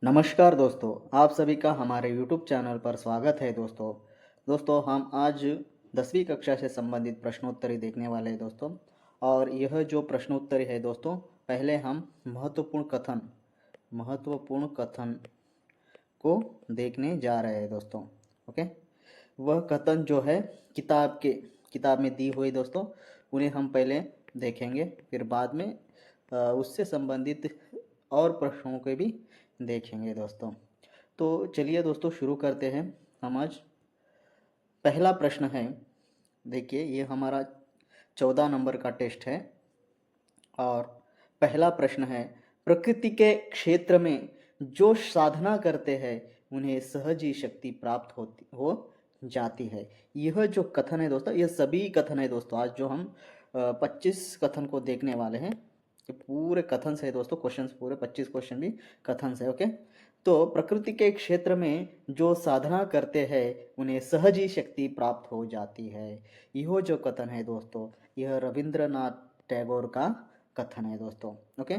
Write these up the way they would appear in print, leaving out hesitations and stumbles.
नमस्कार दोस्तों, आप सभी का हमारे YouTube चैनल पर स्वागत है दोस्तों हम आज 10वीं कक्षा से संबंधित प्रश्नोत्तरी देखने वाले हैं दोस्तों। और यह जो प्रश्नोत्तरी है दोस्तों, पहले हम महत्वपूर्ण कथन को देखने जा रहे हैं दोस्तों। ओके, वह कथन जो है किताब में दी हुई दोस्तों, उन्हें हम पहले देखेंगे, फिर बाद में उससे संबंधित और प्रश्नों के भी देखेंगे दोस्तों। तो चलिए दोस्तों शुरू करते हैं। हम आज पहला प्रश्न है, देखिए ये हमारा 14 नंबर का टेस्ट है। और पहला प्रश्न है, प्रकृति के क्षेत्र में जो साधना करते हैं उन्हें सहज ही शक्ति प्राप्त हो जाती है। यह जो कथन है दोस्तों, यह सभी कथन है दोस्तों। आज जो हम 25 कथन को देखने वाले हैं, ये पूरे कथन से है दोस्तों। क्वेश्चंस पूरे 25 क्वेश्चन भी कथन से। ओके, तो प्रकृति के क्षेत्र में जो साधना करते हैं उन्हें सहज ही शक्ति प्राप्त हो जाती है। यह जो कथन है दोस्तों, यह रविंद्रनाथ टैगोर का कथन है दोस्तों। ओके,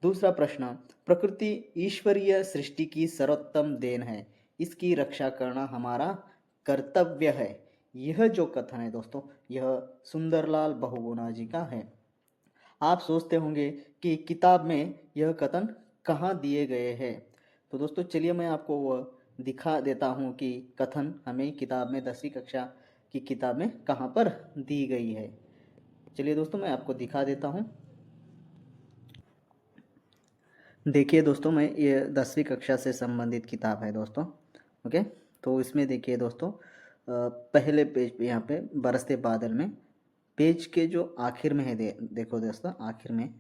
दूसरा प्रश्न, प्रकृति ईश्वरीय सृष्टि की सर्वोत्तम देन है, इसकी रक्षा करना हमारा कर्तव्य है। यह जो कथन है दोस्तों, यह सुंदरलाल बहुगुणा जी का है। आप सोचते होंगे कि किताब में यह कथन कहाँ दिए गए हैं। तो दोस्तों चलिए मैं आपको वह दिखा देता हूँ कि कथन हमें किताब में 10वीं कक्षा की किताब में कहाँ पर दी गई है। चलिए दोस्तों मैं आपको दिखा देता हूँ। देखिए दोस्तों, मैं ये 10वीं कक्षा से संबंधित किताब है दोस्तों। ओके, तो इसमें देखिए दोस्तों, पहले पेज पे यहाँ पे बरसते बादल में पेज के जो आखिर में है देखो दोस्तों, आखिर में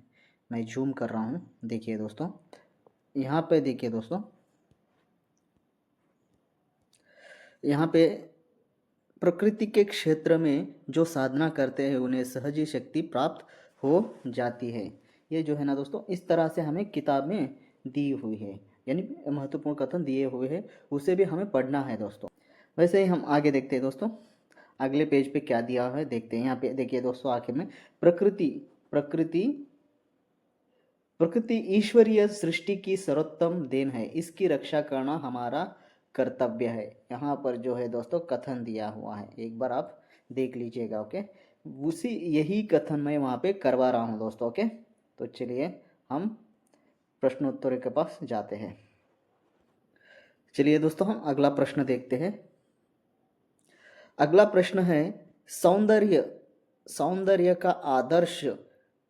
मैं जूम कर रहा हूँ। देखिए दोस्तों, यहाँ पे देखिए दोस्तों, यहाँ पे प्रकृति के क्षेत्र में जो साधना करते हैं उन्हें सहज ही शक्ति प्राप्त हो जाती है। ये जो है ना दोस्तों, इस तरह से हमें किताब में दी हुई है, यानी महत्वपूर्ण कथन दिए हुए हैं, उसे भी हमें पढ़ना है दोस्तों। वैसे ही हम आगे देखते हैं दोस्तों, अगले पेज पे क्या दिया है देखते हैं। यहाँ पे देखिए दोस्तों, आखिर में प्रकृति प्रकृति प्रकृति ईश्वरीय सृष्टि की सर्वोत्तम देन है, इसकी रक्षा करना हमारा कर्तव्य है। यहाँ पर जो है दोस्तों कथन दिया हुआ है, एक बार आप देख लीजिएगा। ओके, उसी यही कथन मैं वहाँ पे करवा रहा हूँ दोस्तों। ओके, तो चलिए हम प्रश्नोत्तर के पास जाते हैं। चलिए दोस्तों हम अगला प्रश्न देखते हैं। अगला प्रश्न है, सौंदर्य का आदर्श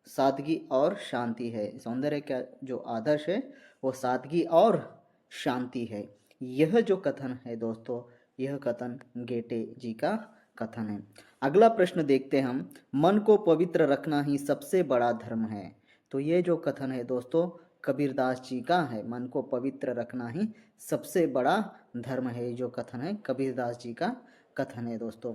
सादगी और शांति है। सौंदर्य का जो आदर्श है वो सादगी और शांति है। यह जो कथन है दोस्तों, यह कथन गेटे जी का कथन है। अगला प्रश्न देखते हैं हम, मन को पवित्र रखना ही सबसे बड़ा धर्म है। तो ये जो कथन है दोस्तों कबीरदास जी का है, मन को पवित्र रखना ही सबसे बड़ा धर्म है। जो कथन है कबीरदास जी का कथन है दोस्तों।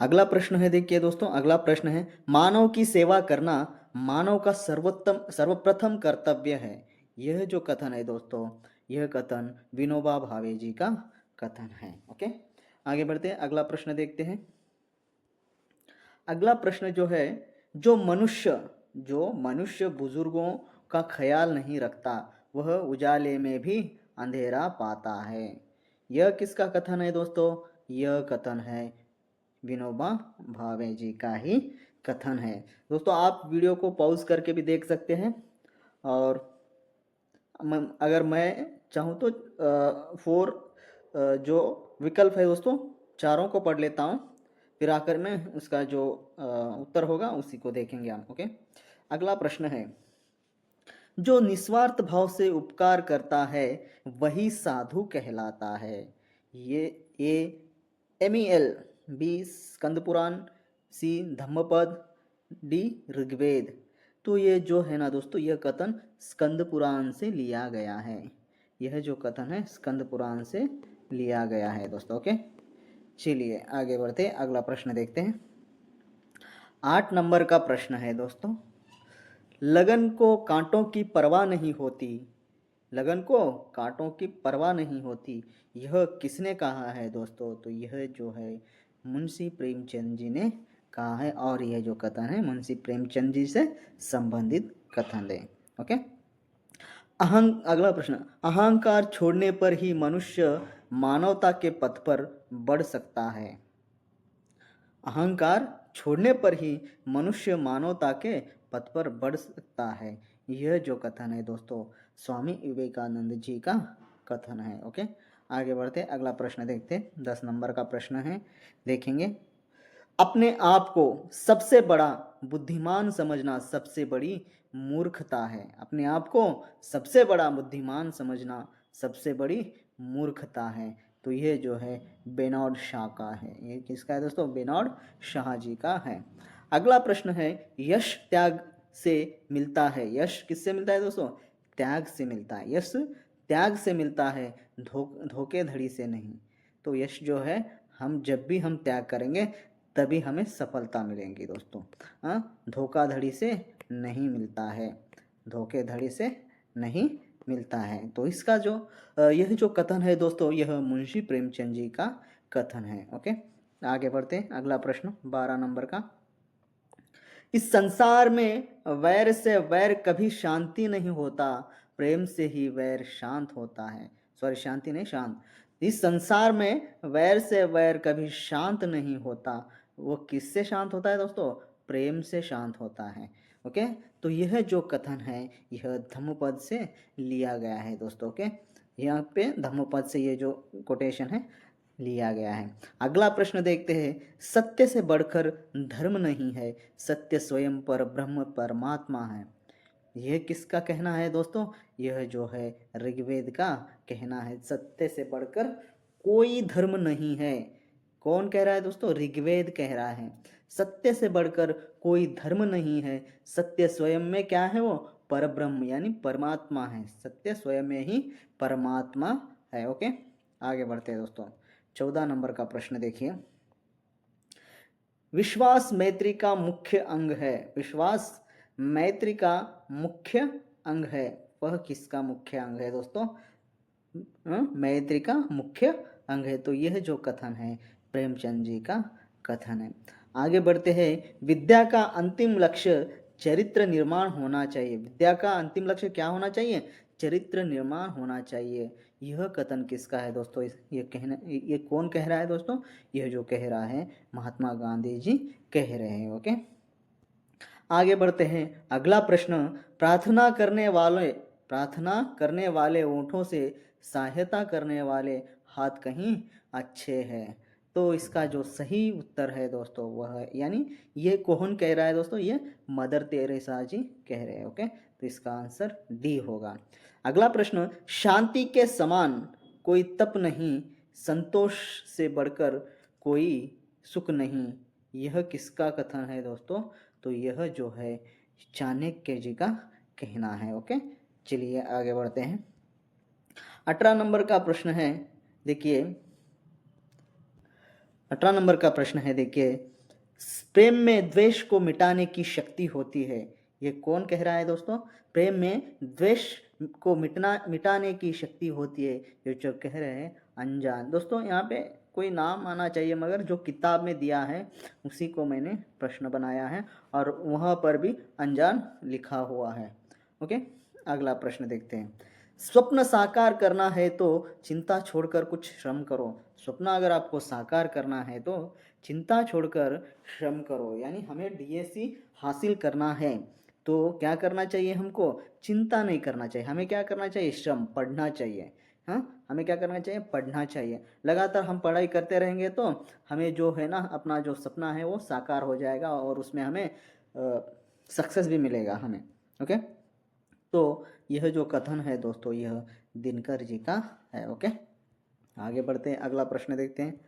अगला प्रश्न है, देखिए दोस्तों, अगला प्रश्न है, मानव की सेवा करना मानव का सर्वप्रथम कर्तव्य है। यह जो कथन है दोस्तों, यह कथन विनोबा भावे जी का कथन है। ओके, आगे बढ़ते हैं, अगला प्रश्न देखते हैं। अगला प्रश्न जो है, जो मनुष्य बुजुर्गों का ख्याल नहीं रखता वह उजाले में भी अंधेरा पाता है। यह किसका कथन है दोस्तों? यह कथन है विनोबा भावे जी का ही कथन है दोस्तों। आप वीडियो को पॉज करके भी देख सकते हैं, और अगर मैं चाहूँ तो फोर जो विकल्प है दोस्तों, चारों को पढ़ लेता हूँ, फिर आकर में उसका जो उत्तर होगा उसी को देखेंगे हम। ओके, अगला प्रश्न है, जो निस्वार्थ भाव से उपकार करता है वही साधु कहलाता है। ये MEL, बी स्कंद पुराण, सी धम्मपद, डी ऋग्वेद। तो ये जो है ना दोस्तों, यह कथन स्कंद पुराण से लिया गया है। यह जो कथन है स्कंद पुराण से लिया गया है दोस्तों। ओके, चलिए आगे बढ़ते, अगला प्रश्न देखते हैं। 8 नंबर का प्रश्न है दोस्तों, लगन को कांटों की परवाह नहीं होती। लगन को कांटों की परवाह नहीं होती, यह किसने कहा है दोस्तों? तो यह जो है मुंशी प्रेमचंद जी ने कहा है, और यह जो कथन है मुंशी प्रेमचंद जी से संबंधित कथन है। ओके, अगला प्रश्न, अहंकार छोड़ने पर ही मनुष्य मानवता के पथ पर बढ़ सकता है। अहंकार छोड़ने पर ही मनुष्य मानवता के पथ पर बढ़ सकता है। यह जो कथन है दोस्तों, स्वामी विवेकानंद जी का कथन है। ओके, आगे बढ़ते, अगला प्रश्न देखते, 10 नंबर का प्रश्न है, देखेंगे। अपने आप को सबसे बड़ा बुद्धिमान समझना सबसे बड़ी मूर्खता है। अपने आप को सबसे बड़ा बुद्धिमान समझना सबसे बड़ी मूर्खता है। तो ये जो है बेनॉड शाह का है। ये किसका है दोस्तों? बेनॉड शाह जी का है। अगला प्रश्न है, यश त्याग से मिलता है। यश किससे मिलता है दोस्तों? त्याग से मिलता है। यश त्याग से मिलता है, धोखेधड़ी से नहीं। तो यश जो है, हम जब भी हम त्याग करेंगे तभी हमें सफलता मिलेगी दोस्तों। धोखाधड़ी से नहीं मिलता है, धोखेधड़ी से नहीं मिलता है। तो इसका जो यह जो कथन है दोस्तों, यह मुंशी प्रेमचंद जी का कथन है। ओके, आगे बढ़ते हैं, अगला प्रश्न 12 नंबर का। इस संसार में वैर से वैर कभी शांति नहीं होता, प्रेम से ही वैर शांत होता है। सॉरी, शांति नहीं, शांत। इस संसार में वैर से वैर कभी शांत नहीं होता। वो किससे शांत होता है दोस्तों? प्रेम से शांत होता है। ओके, तो यह जो कथन है, यह धम्मपद से लिया गया है दोस्तों। ओके, यहाँ पे धम्मपद से ये जो कोटेशन है लिया गया है। अगला प्रश्न देखते हैं। सत्य से बढ़कर धर्म नहीं है, सत्य स्वयं पर ब्रह्म परमात्मा है। यह किसका कहना है दोस्तों? यह जो है ऋग्वेद का कहना है। सत्य से बढ़कर कोई धर्म नहीं है। कौन कह रहा है दोस्तों? ऋग्वेद कह रहा है। सत्य से बढ़कर कोई धर्म नहीं है, सत्य स्वयं में क्या है? वो परब्रह्म यानी परमात्मा है। सत्य स्वयं में ही परमात्मा है। ओके, आगे बढ़ते हैं दोस्तों, 14 नंबर का प्रश्न देखिए। विश्वास मैत्री का मुख्य अंग है। विश्वास मैत्री का मुख्य अंग है। वह किसका मुख्य अंग है दोस्तों? मैत्री का मुख्य अंग है। तो यह जो कथन है प्रेमचंद जी का कथन है। आगे बढ़ते हैं। विद्या का अंतिम लक्ष्य चरित्र निर्माण होना चाहिए। विद्या का अंतिम लक्ष्य क्या होना चाहिए? चरित्र निर्माण होना चाहिए। यह कथन किसका है दोस्तों? ये कौन कह रहा है दोस्तों? यह जो कह रहा है महात्मा गांधी जी कह रहे हैं। ओके, आगे बढ़ते हैं। अगला प्रश्न, प्रार्थना करने वाले ओंठों से सहायता करने वाले हाथ कहीं अच्छे हैं। तो इसका जो सही उत्तर है दोस्तों, वह यानी ये कौन कह रहा है दोस्तों? ये मदर टेरेसा जी कह रहे हैं। ओके, तो इसका आंसर डी होगा। अगला प्रश्न, शांति के समान कोई तप नहीं, संतोष से बढ़कर कोई सुख नहीं। यह किसका कथन है दोस्तों? तो यह जो है चाणक्य जी का कहना है। ओके, चलिए आगे बढ़ते हैं। 18 नंबर का प्रश्न है, देखिए 18 नंबर का प्रश्न है, देखिए। प्रेम में द्वेष को मिटाने की शक्ति होती है। ये कौन कह रहा है दोस्तों? प्रेम में द्वेष को मिटाने की शक्ति होती है। ये जो कह रहे हैं अनजान। दोस्तों यहाँ पे कोई नाम आना चाहिए, मगर जो किताब में दिया है उसी को मैंने प्रश्न बनाया है और वहाँ पर भी अनजान लिखा हुआ है। ओके, अगला प्रश्न देखते हैं। स्वप्न साकार करना है तो चिंता छोड़कर कुछ श्रम करो। स्वप्न अगर आपको साकार करना है तो चिंता छोड़कर श्रम करो। यानी हमें डीएससी हासिल करना है तो क्या करना चाहिए? हमको चिंता नहीं करना चाहिए। हमें क्या करना चाहिए? श्रम, पढ़ना चाहिए। हाँ, हमें क्या करना चाहिए? पढ़ना चाहिए। लगातार हम पढ़ाई करते रहेंगे तो हमें जो है ना, अपना जो सपना है वो साकार हो जाएगा और उसमें हमें सक्सेस भी मिलेगा हमें। ओके, तो यह जो कथन है दोस्तों, यह दिनकर जी का है। ओके, आगे बढ़ते हैं, अगला प्रश्न देखते हैं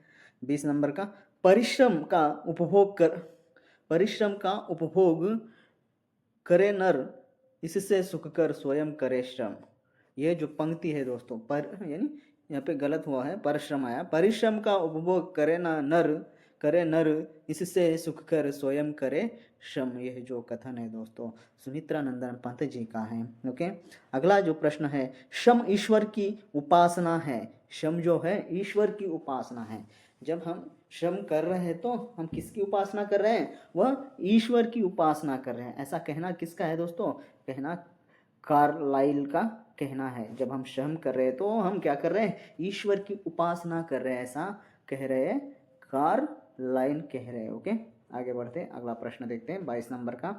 20 नंबर का। परिश्रम का उपभोग करे नर, इससे सुख कर स्वयं करे श्रम। ये जो पंक्ति है दोस्तों, पर यानी यहाँ पे गलत हुआ है, परिश्रम आया। परिश्रम का उपभोग करे नर, इससे सुख कर स्वयं करे श्रम। यह जो कथन है दोस्तों सुमित्रा नंदन पंत जी का है। ओके, अगला जो प्रश्न है, श्रम ईश्वर की उपासना है। श्रम जो है ईश्वर की उपासना है। जब हम श्रम कर रहे हैं तो हम किसकी उपासना कर रहे हैं? वह ईश्वर की उपासना कर रहे हैं। ऐसा कहना किसका है दोस्तों? कहना कार्लाइल का कहना है। जब हम सहम कर रहे हैं तो हम क्या कर रहे हैं, ईश्वर की उपासना कर रहे हैं, ऐसा कह रहे हैं, कार्लाइल कह रहे हैं। ओके, आगे बढ़ते हैं, अगला प्रश्न देखते हैं 22 नंबर का।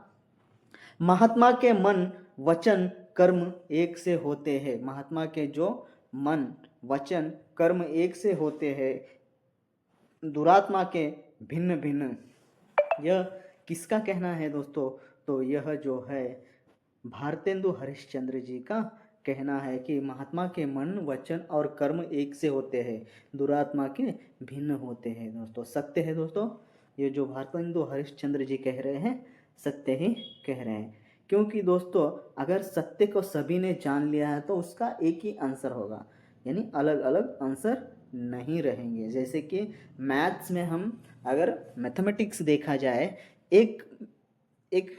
महात्मा के मन वचन कर्म एक से होते हैं। महात्मा के जो मन वचन कर्म एक से होते हैं, दुरात्मा के भिन्न भिन्न। यह किसका कहना है दोस्तों, तो यह जो है भारतेंदु हरिश्चंद्र जी का कहना है कि महात्मा के मन वचन और कर्म एक से होते हैं, दुरात्मा के भिन्न होते हैं। दोस्तों सत्य है दोस्तों, ये जो भारतेंदु हरिश्चंद्र जी कह रहे हैं सत्य ही कह रहे हैं। क्योंकि दोस्तों अगर सत्य को सभी ने जान लिया है तो उसका एक ही आंसर होगा, यानी अलग अलग आंसर नहीं रहेंगे। जैसे कि मैथ्स में हम अगर मैथमेटिक्स देखा जाए, एक एक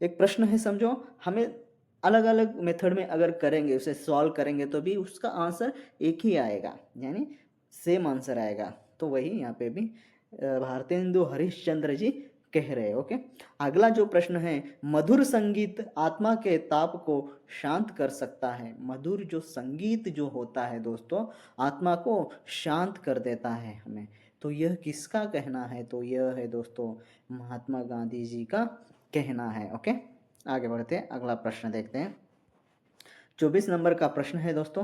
एक प्रश्न है समझो, हमें अलग अलग मेथड में अगर करेंगे, उसे सॉल्व करेंगे तो भी उसका आंसर एक ही आएगा, यानी सेम आंसर आएगा। तो वही यहाँ पे भी भारतेंदु हरिश्चंद्र जी कह रहे हैं। ओके, अगला जो प्रश्न है, मधुर संगीत आत्मा के ताप को शांत कर सकता है। मधुर जो संगीत जो होता है दोस्तों, आत्मा को शांत कर देता है हमें। तो यह किसका कहना है, तो यह है दोस्तों महात्मा गांधी जी का कहना है। ओके, आगे बढ़ते हैं, अगला प्रश्न देखते हैं। 24 नंबर का प्रश्न है दोस्तों,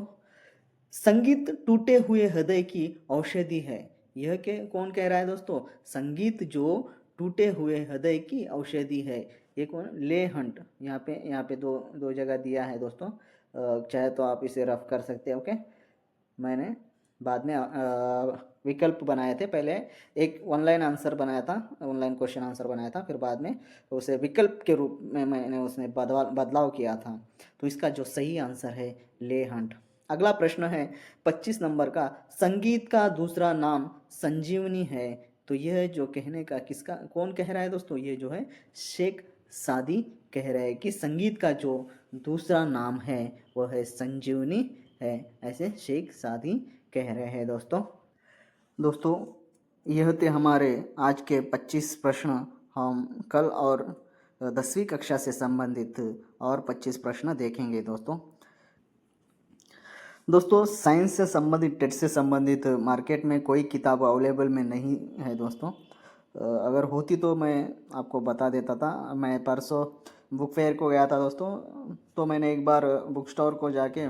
संगीत टूटे हुए हृदय की औषधि है। यह के कौन कह रहा है दोस्तों, संगीत जो टूटे हुए हृदय की औषधि है। ये कौन, ले हंट। यहाँ पे दो जगह दिया है दोस्तों, चाहे तो आप इसे रफ कर सकते हैं। ओके, मैंने बाद में विकल्प बनाए थे, पहले एक ऑनलाइन आंसर बनाया था, ऑनलाइन क्वेश्चन आंसर बनाया था, फिर बाद में उसे विकल्प के रूप में मैंने उसमें बदलाव किया था। तो इसका जो सही आंसर है ले हंट। अगला प्रश्न है 25 नंबर का, संगीत का दूसरा नाम संजीवनी है। तो यह जो कहने का किसका, कौन कह रहा है दोस्तों, ये जो है शेख सादी कह रहे हैं कि संगीत का जो दूसरा नाम है वह है संजीवनी है, ऐसे शेख सादी कह रहे हैं। दोस्तों यह थे हमारे आज के 25 प्रश्न। हम कल और 10वीं कक्षा से संबंधित और 25 प्रश्न देखेंगे। दोस्तों साइंस से संबंधित, टेट से संबंधित मार्केट में कोई किताब अवेलेबल में नहीं है दोस्तों। अगर होती तो मैं आपको बता देता था। मैं परसों बुक फेयर को गया था दोस्तों, तो मैंने एक बार बुक स्टोर को जाके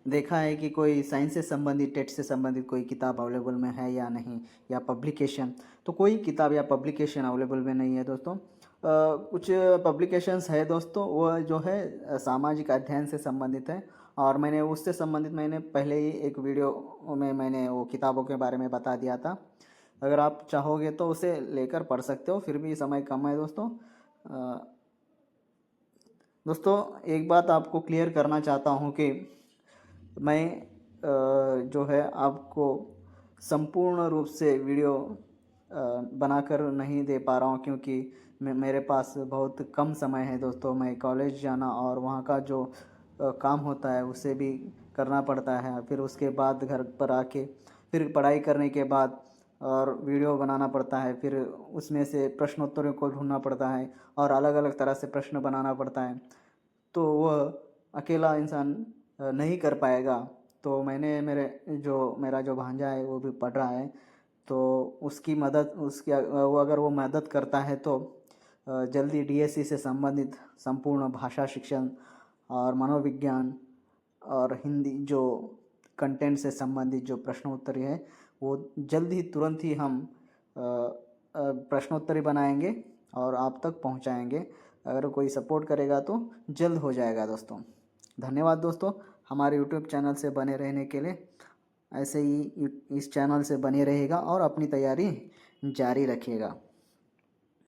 देखा है कि कोई साइंस से संबंधित, टेट से संबंधित कोई किताब अवेलेबल में है या नहीं, या पब्लिकेशन। तो कोई किताब या पब्लिकेशन अवेलेबल में नहीं है दोस्तों। कुछ पब्लिकेशंस है दोस्तों, वह जो है सामाजिक अध्ययन से संबंधित है, और मैंने उससे संबंधित मैंने पहले ही एक वीडियो में मैंने वो किताबों के बारे में बता दिया था। अगर आप चाहोगे तो उसे लेकर पढ़ सकते हो, फिर भी समय कम है दोस्तों। एक बात आपको क्लियर करना चाहता हूँ कि मैं जो है आपको संपूर्ण रूप से वीडियो बनाकर नहीं दे पा रहा हूँ, क्योंकि मेरे पास बहुत कम समय है दोस्तों। मैं कॉलेज जाना और वहाँ का जो काम होता है उसे भी करना पड़ता है, फिर उसके बाद घर पर आके फिर पढ़ाई करने के बाद और वीडियो बनाना पड़ता है, फिर उसमें से प्रश्नोत्तरों को ढूंढना पड़ता है और अलग अलग तरह से प्रश्न बनाना पड़ता है। तो वह अकेला इंसान नहीं कर पाएगा। तो मैंने मेरा जो भांजा है वो भी पढ़ रहा है, तो उसकी मदद, अगर वो मदद करता है तो जल्दी डीएससी से संबंधित संपूर्ण भाषा शिक्षण और मनोविज्ञान और हिंदी जो कंटेंट से संबंधित जो प्रश्नोत्तरी है वो जल्द ही तुरंत ही हम प्रश्नोत्तरी बनाएंगे और आप तक पहुंचाएंगे। अगर कोई सपोर्ट करेगा तो जल्द हो जाएगा दोस्तों। धन्यवाद दोस्तों, हमारे यूट्यूब चैनल से बने रहने के लिए। ऐसे ही इस चैनल से बने रहेगा और अपनी तैयारी जारी रखिएगा।